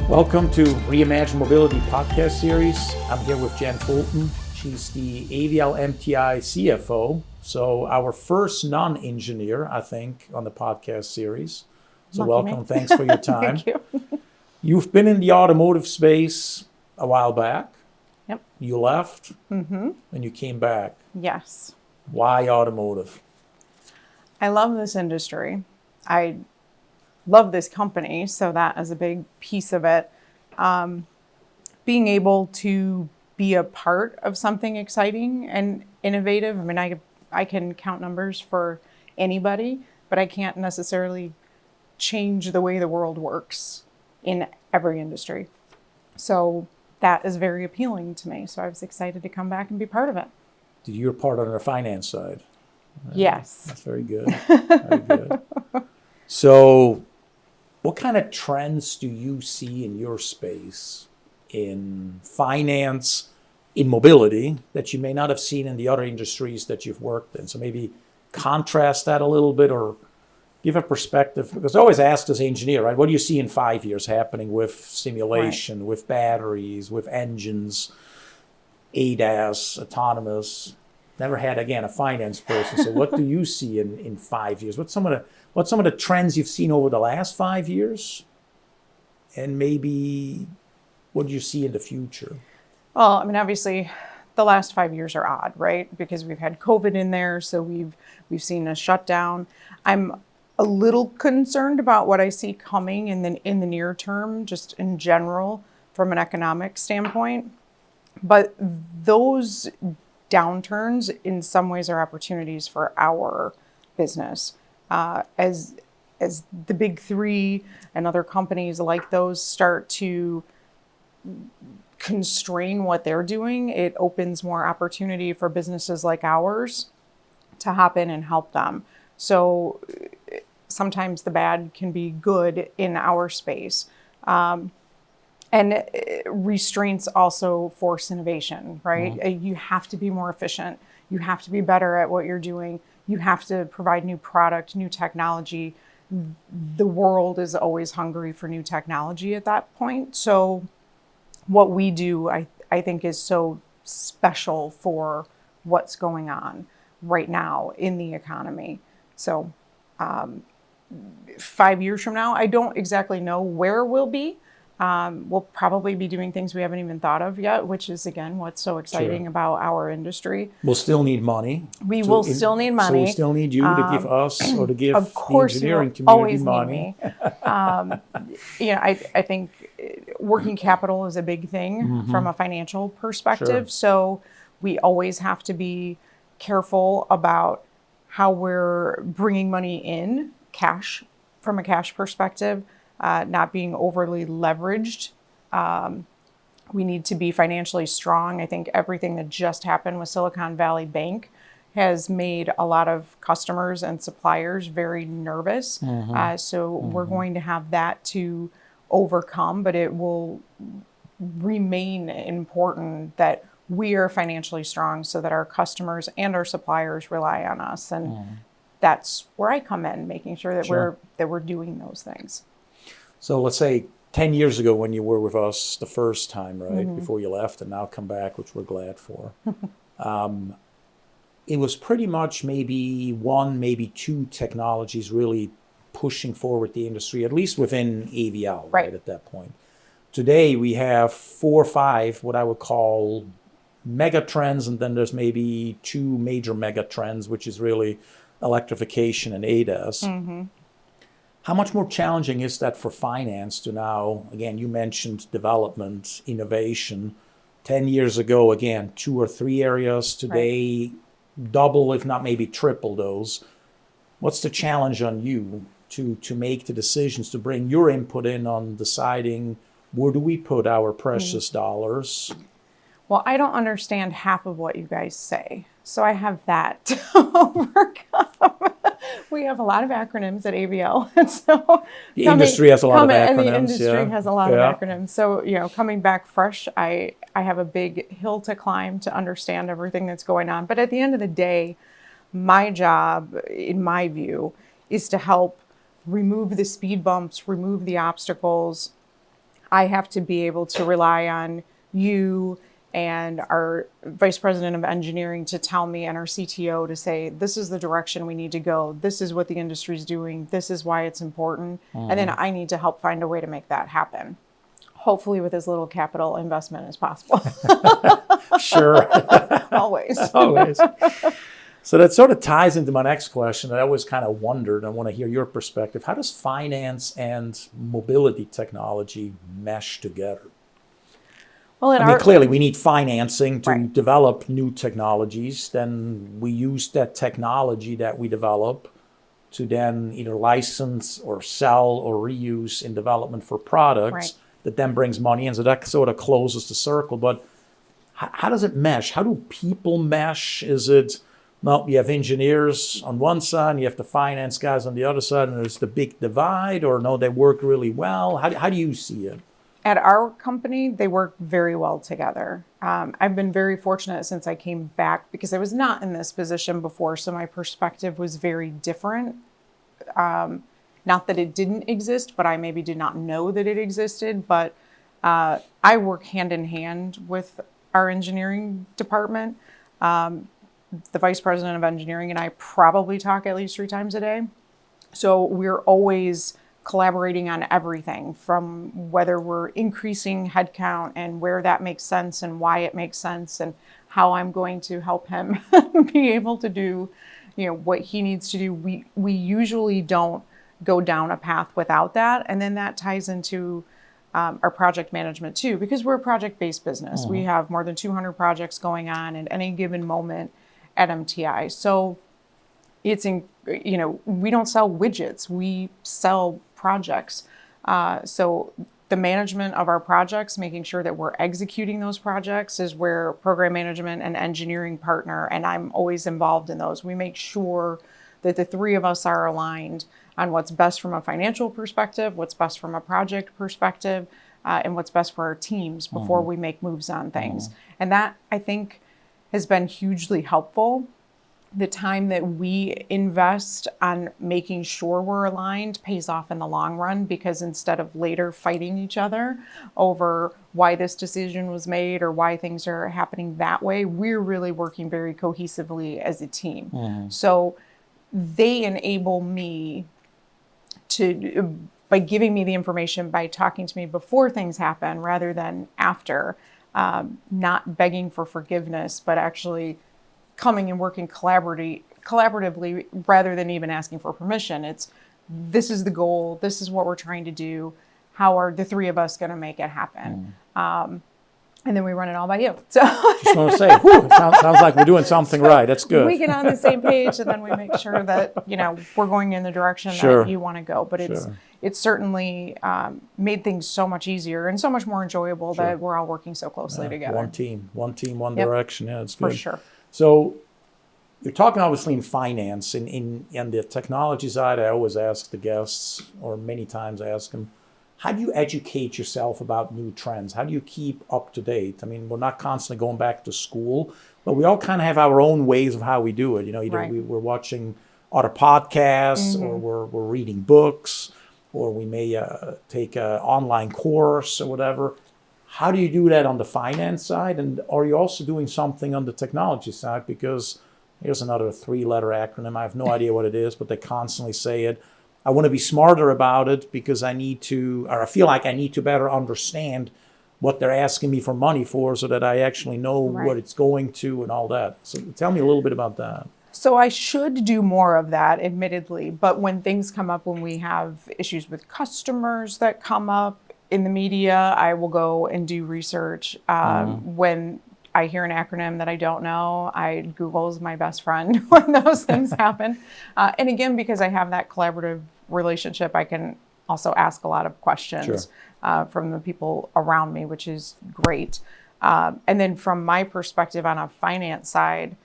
Welcome to Reimagine Mobility podcast series. I'm here with Jen Fulton. She's the AVL MTI CFO. So our first non-engineer, I think, on the podcast series. So Lucky welcome. me. Thanks for your time. Thank you. You've been in the automotive space a while back. Yep. You left and you came back. Yes. Why automotive? I love this industry. I love this company, so that is a big piece of it. Being able to be a part of something exciting and innovative. I mean, I can count numbers for anybody, but I can't necessarily change the way the world works in every industry. So that is very appealing to me. So I was excited to come back and be part of it. You're part on the finance side. Yes. That's very good. Very good. So what kind of trends do you see in your space in finance, in mobility, that you may not have seen in the other industries that you've worked in? So maybe contrast that a little bit or give a perspective. Because I always ask as an engineer, right, what do you see in 5 years happening with simulation, with batteries, with engines, ADAS, autonomous? Never had, again, a finance person. So what do you see in 5 years? What's some of the trends you've seen over the last 5 years? And maybe what do you see in the future? Well, I mean, obviously, the last 5 years are odd, right? Because we've had COVID in there, so we've seen a shutdown. I'm a little concerned about what I see coming in the near term, just in general, from an economic standpoint. But those downturns, in some ways, are opportunities for our business. As the big three and other companies like those start to constrain what they're doing, it opens more opportunity for businesses like ours to hop in and help them. So sometimes the bad can be good in our space. And restraints also force innovation, right? Mm-hmm. You have to be more efficient. You have to be better at what you're doing. You have to provide new product, new technology. The world is always hungry for new technology at that point. So what we do, I think, is so special for what's going on right now in the economy. So 5 years from now, I don't exactly know where we'll be. We'll probably be doing things we haven't even thought of yet, which is, again, what's so exciting about our industry. We'll still need money. We will still need money. So we still need you to give us or to give of course, the engineering community always money. Need me. I think working capital is a big thing from a financial perspective. Sure. So we always have to be careful about how we're bringing money in, cash, from a cash perspective. Not being overly leveraged. We need to be financially strong. I think everything that just happened with Silicon Valley Bank has made a lot of customers and suppliers very nervous. We're going to have that to overcome, but it will remain important that we are financially strong so that our customers and our suppliers rely on us. And that's where I come in, making sure that we're doing those things. So let's say 10 years ago when you were with us the first time, right, before you left and now come back, which we're glad for, it was pretty much maybe one, maybe two technologies really pushing forward the industry, at least within AVL, right, at that point. Today we have 4 or 5, what I would call mega trends, and then there's maybe 2 major mega trends, which is really electrification and ADAS. How much more challenging is that for finance to now, again, you mentioned development, innovation. 10 years ago, again, 2 or 3 areas. Today, double, if not maybe triple those. What's the challenge on you to make the decisions, to bring your input in on deciding where do we put our precious dollars? Well, I don't understand half of what you guys say, so I have that to overcome. We have a lot of acronyms at AVL, and so the industry has a lot of acronyms. And the industry has a lot of acronyms. So, coming back fresh, I have a big hill to climb to understand everything that's going on. But at the end of the day, my job, in my view, is to help remove the speed bumps, remove the obstacles, I have to be able to rely on you and our vice president of engineering to tell me, and our CTO to say, this is the direction we need to go. This is what the industry is doing. This is why it's important. And then I need to help find a way to make that happen. Hopefully with as little capital investment as possible. Sure. Always. Always. So that sort of ties into my next question. I always kind of wondered, I want to hear your perspective. How does finance and mobility technology mesh together? Well, clearly we need financing to Right. develop new technologies. Then we use that technology that we develop to then either license or sell or reuse in development for products Right. that then brings money in. So that sort of closes the circle. But how does it mesh? How do people mesh? Is it, well, you have engineers on one side, and you have the finance guys on the other side, and there's the big divide, or no, they work really well? How do you see it? At our company, they work very well together. I've been very fortunate since I came back because I was not in this position before, so my perspective was very different. Not that it didn't exist, but I maybe did not know that it existed. But I work hand in hand with our engineering department. The vice president of engineering and I probably talk at least 3 times a day. So we're always collaborating on everything, from whether we're increasing headcount and where that makes sense and why it makes sense and how I'm going to help him be able to do, what he needs to do. We usually don't go down a path without that. And then that ties into our project management too, because we're a project-based business. We have more than 200 projects going on at any given moment at MTI. So it's we don't sell widgets, we sell projects. So the management of our projects, making sure that we're executing those projects, is where program management and engineering partner, and I'm always involved in those. We make sure that the 3 of us are aligned on what's best from a financial perspective, what's best from a project perspective, and what's best for our teams before we make moves on things. And that, I think, has been hugely helpful. The time that we invest on making sure we're aligned pays off in the long run, because instead of later fighting each other over why this decision was made or why things are happening that way, we're really working very cohesively as a team. So they enable me to, by giving me the information, by talking to me before things happen rather than after, not begging for forgiveness, but actually coming and working collaboratively rather than even asking for permission. It's, this is the goal, this is what we're trying to do, how are the 3 of us going to make it happen? And then we run it all by you. So Just want to say, it sounds like we're doing something right. That's good. we get on the same page, and then we make sure that we're going in the direction Sure. that you want to go. But Sure. it's certainly made things so much easier and so much more enjoyable that we're all working so closely together. One team, one Yep. direction. Yeah, it's good. For sure. So you're talking obviously in finance. In the technology side, I always ask the guests, or many times I ask them, how do you educate yourself about new trends? How do you keep up to date? I mean, we're not constantly going back to school, but we all kind of have our own ways of how we do it. Either Right. we're watching other podcasts, or we're reading books, or we may take an online course or whatever. How do you do that on the finance side? And are you also doing something on the technology side? Because here's another 3-letter acronym. I have no idea what it is, but they constantly say it. I want to be smarter about it because I feel like I need to better understand what they're asking me for money for, so that I actually know what it's going to and all that. So tell me a little bit about that. So I should do more of that, admittedly. But when things come up, when we have issues with customers that come up in the media, I will go and do research. When I hear an acronym that I don't know, Google is my best friend when those things happen. And again, because I have that collaborative relationship, I can also ask a lot of questions from the people around me, which is great. And then from my perspective on a finance side,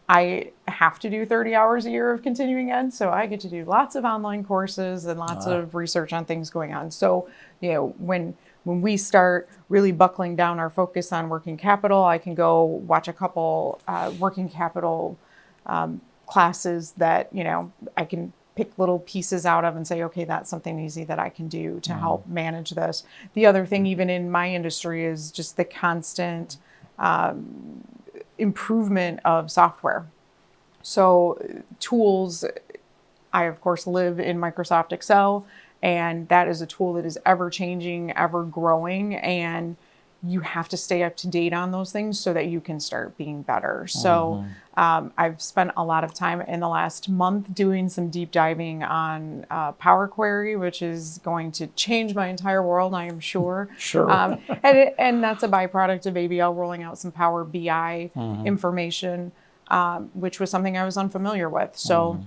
I have to do 30 hours a year of continuing ed. So I get to do lots of online courses and lots of research on things going on. So, when we start really buckling down our focus on working capital, I can go watch a couple working capital classes that, I can pick little pieces out of and say, okay, that's something easy that I can do to help manage this. The other thing, even in my industry, is just the constant improvement of software. So tools, I of course live in Microsoft Excel, and that is a tool that is ever changing, ever growing, and you have to stay up to date on those things so that you can start being better. So I've spent a lot of time in the last month doing some deep diving on Power Query, which is going to change my entire world, I am sure. Sure. And that's a byproduct of ABL rolling out some Power BI information, which was something I was unfamiliar with. So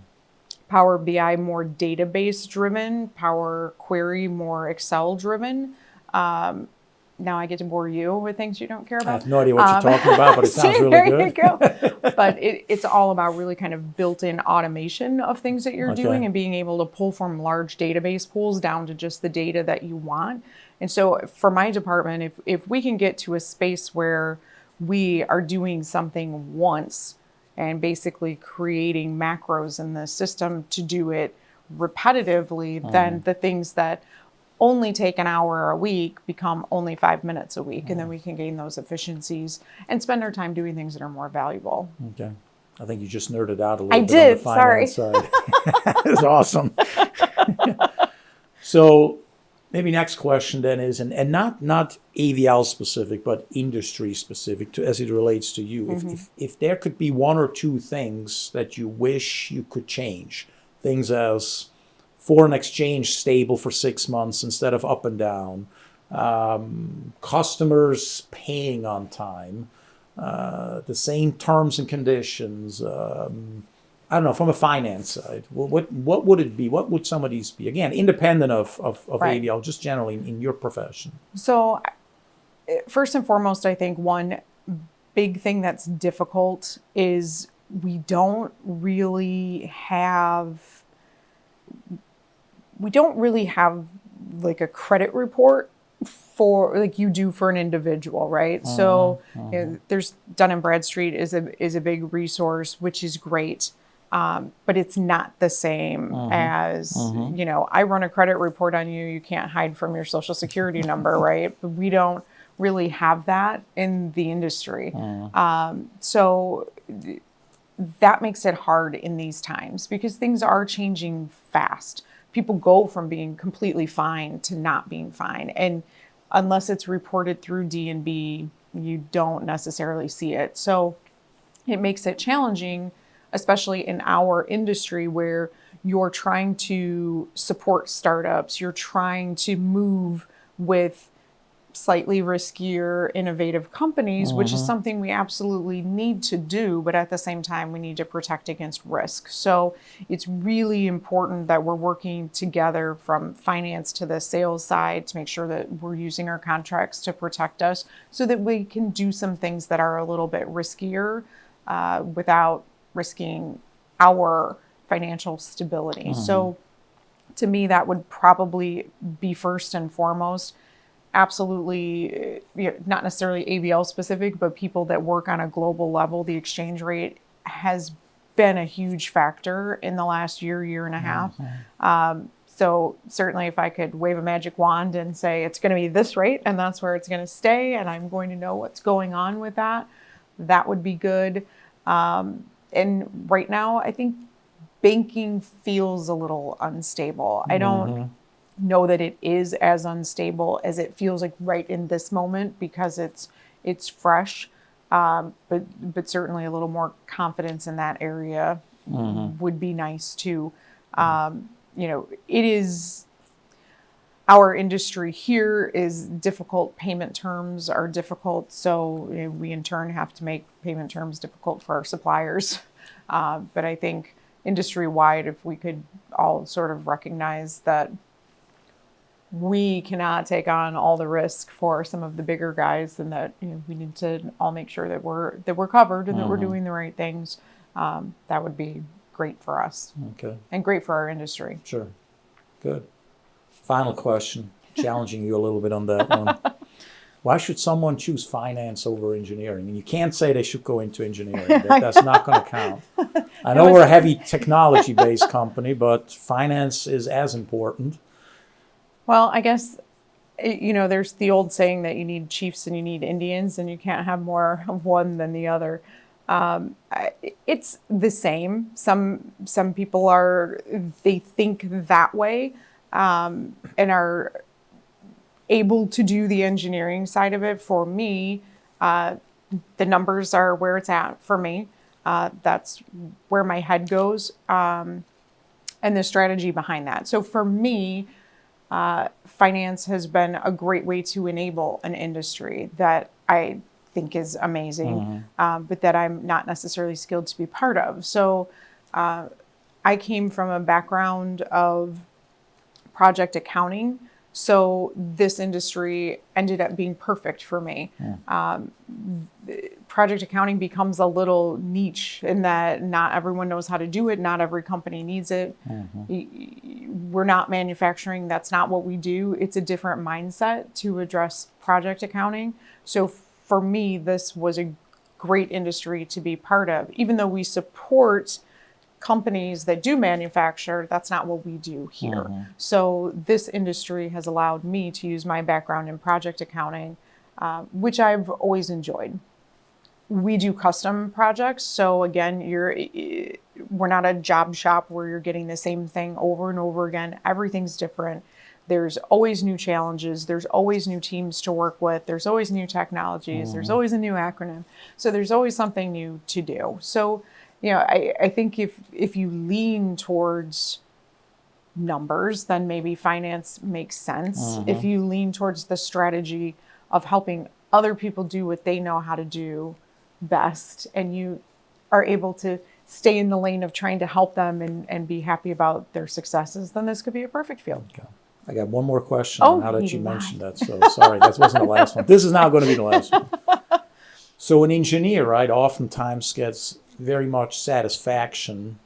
Power BI more database driven, Power Query more Excel driven. Now I get to bore you with things you don't care about. I have no idea what you're talking about, but it sounds really there good. You go. But it's all about really kind of built-in automation of things that you're doing and being able to pull from large database pools down to just the data that you want. And so for my department, if we can get to a space where we are doing something once and basically creating macros in the system to do it repetitively, then the things that only take an hour a week become only 5 minutes a week. And then we can gain those efficiencies and spend our time doing things that are more valuable. Okay. I think you just nerded out a little bit did, on the finance side. It's awesome. So maybe next question then is, and not AVL specific, but industry specific as it relates to you. If there could be one or two things that you wish you could change, things as foreign exchange stable for 6 months instead of up and down, customers paying on time, the same terms and conditions. I don't know, from a finance side, what would it be? What would some of these be? Again, independent of ABL, just generally in your profession. So first and foremost, I think one big thing that's difficult is we don't really have like a credit report for like you do for an individual, right? So you know, there's Dun & Bradstreet is a big resource, which is great. But it's not the same as, you know, I run a credit report on you. You can't hide from your social security number, right? But we don't really have that in the industry. So that makes it hard in these times because things are changing fast. People go from being completely fine to not being fine. And unless it's reported through D&B, you don't necessarily see it. So it makes it challenging, especially in our industry where you're trying to support startups, you're trying to move with slightly riskier, innovative companies, which is something we absolutely need to do, but at the same time, we need to protect against risk. So it's really important that we're working together from finance to the sales side to make sure that we're using our contracts to protect us so that we can do some things that are a little bit riskier without risking our financial stability. So to me, that would probably be first and foremost. Absolutely, not necessarily ABL specific, but people that work on a global level, the exchange rate has been a huge factor in the last year and a half. So certainly if I could wave a magic wand and say it's going to be this rate and that's where it's going to stay and I'm going to know what's going on with that, that would be good. And right now, I think banking feels a little unstable. I don't know that it is as unstable as it feels like right in this moment because it's fresh, but certainly a little more confidence in that area would be nice too. You know, it is our industry here is difficult. Payment terms are difficult, so you know, we in turn have to make payment terms difficult for our suppliers. But I think industry-wide, if we could all sort of recognize that we cannot take on all the risk for some of the bigger guys, and that you know, we need to all make sure that we're covered and that we're doing the right things. That would be great for us. Okay. And great for our industry. Sure. Good. Final question. Challenging you a little bit on that one. why should someone choose finance over engineering? And you can't say they should go into engineering. That's not going to count. I know we're a heavy technology-based company, but finance is as important. Well, I guess, there's the old saying that you need chiefs and you need Indians, and you can't have more of one than the other. It's the same. Some people they think that way, and are able to do the engineering side of it. For me, the numbers are where it's at for me. That's where my head goes, and the strategy behind that. So for me, finance has been a great way to enable an industry that I think is amazing, but that I'm not necessarily skilled to be part of. So I came from a background of project accounting. So this industry ended up being perfect for me. Project accounting becomes a little niche in that not everyone knows how to do it. Not every company needs it. We're not manufacturing. That's not what we do. It's a different mindset to address project accounting. So for me, this was a great industry to be part of. Even though we support companies that do manufacture, that's not what we do here. So this industry has allowed me to use my background in project accounting, which I've always enjoyed. We do custom projects. So again, we're not a job shop where you're getting the same thing over and over again. Everything's different. There's always new challenges. There's always new teams to work with. There's always new technologies. There's always a new acronym. So there's always something new to do. So I think if you lean towards numbers, then maybe finance makes sense. If you lean towards the strategy of helping other people do what they know how to do best, and you are able to stay in the lane of trying to help them and be happy about their successes, then this could be a perfect field. Okay. I got one more question now that you mentioned that. So sorry, that wasn't the last one. This is now going to be the last one. So an engineer, right, oftentimes gets very much satisfaction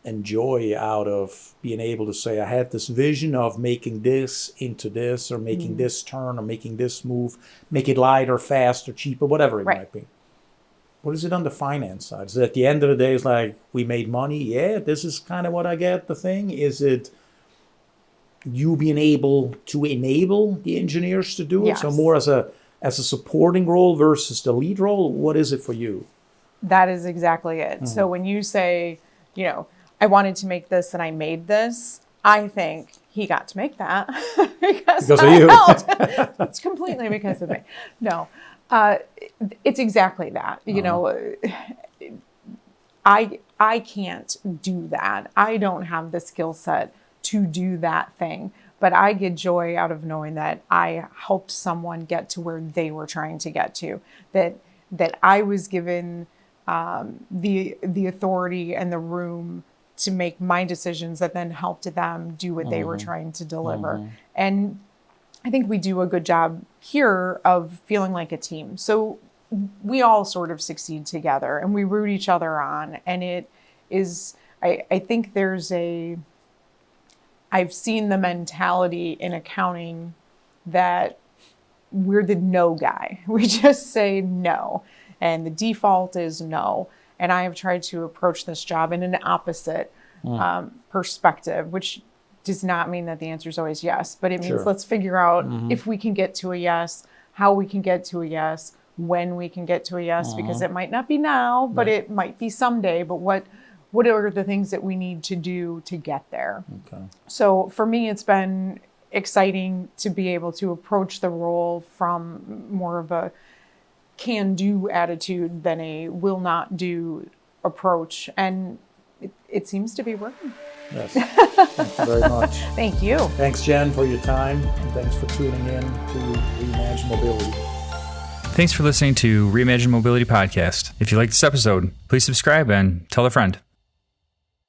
and joy out of being able to say, I had this vision of making this into this, or making this turn, or making this move, make it lighter, faster, cheaper, whatever it might be. What is it on the finance side? Is it at the end of the day, it's like, we made money, yeah, this is kind of what I get, the thing? Is it you being able to enable the engineers to do it? Yes. So more as a supporting role versus the lead role? What is it for you? That is exactly it. So when you say, I wanted to make this and I made this, I think he got to make that because of you. It's completely because of me. No, it's exactly that. I can't do that. I don't have the skill set to do that thing, but I get joy out of knowing that I helped someone get to where they were trying to get to, that I was given the authority and the room to make my decisions that then helped them do what they were trying to deliver. And I think we do a good job here of feeling like a team. So we all sort of succeed together and we root each other on. And it is, I think I've seen the mentality in accounting that we're the no guy. We just say no. And the default is no. And I have tried to approach this job in an opposite perspective, which does not mean that the answer is always yes, but it means let's figure out if we can get to a yes, how we can get to a yes, when we can get to a yes, because it might not be now, but it might be someday. But what are the things that we need to do to get there? Okay. So for me, it's been exciting to be able to approach the role from more of a can-do attitude than a will-not-do approach. And it seems to be working. Yes. Thank you very much. Thank you. Thanks, Jen, for your time. And thanks for tuning in to Reimagine Mobility. Thanks for listening to Reimagine Mobility Podcast. If you like this episode, please subscribe and tell a friend.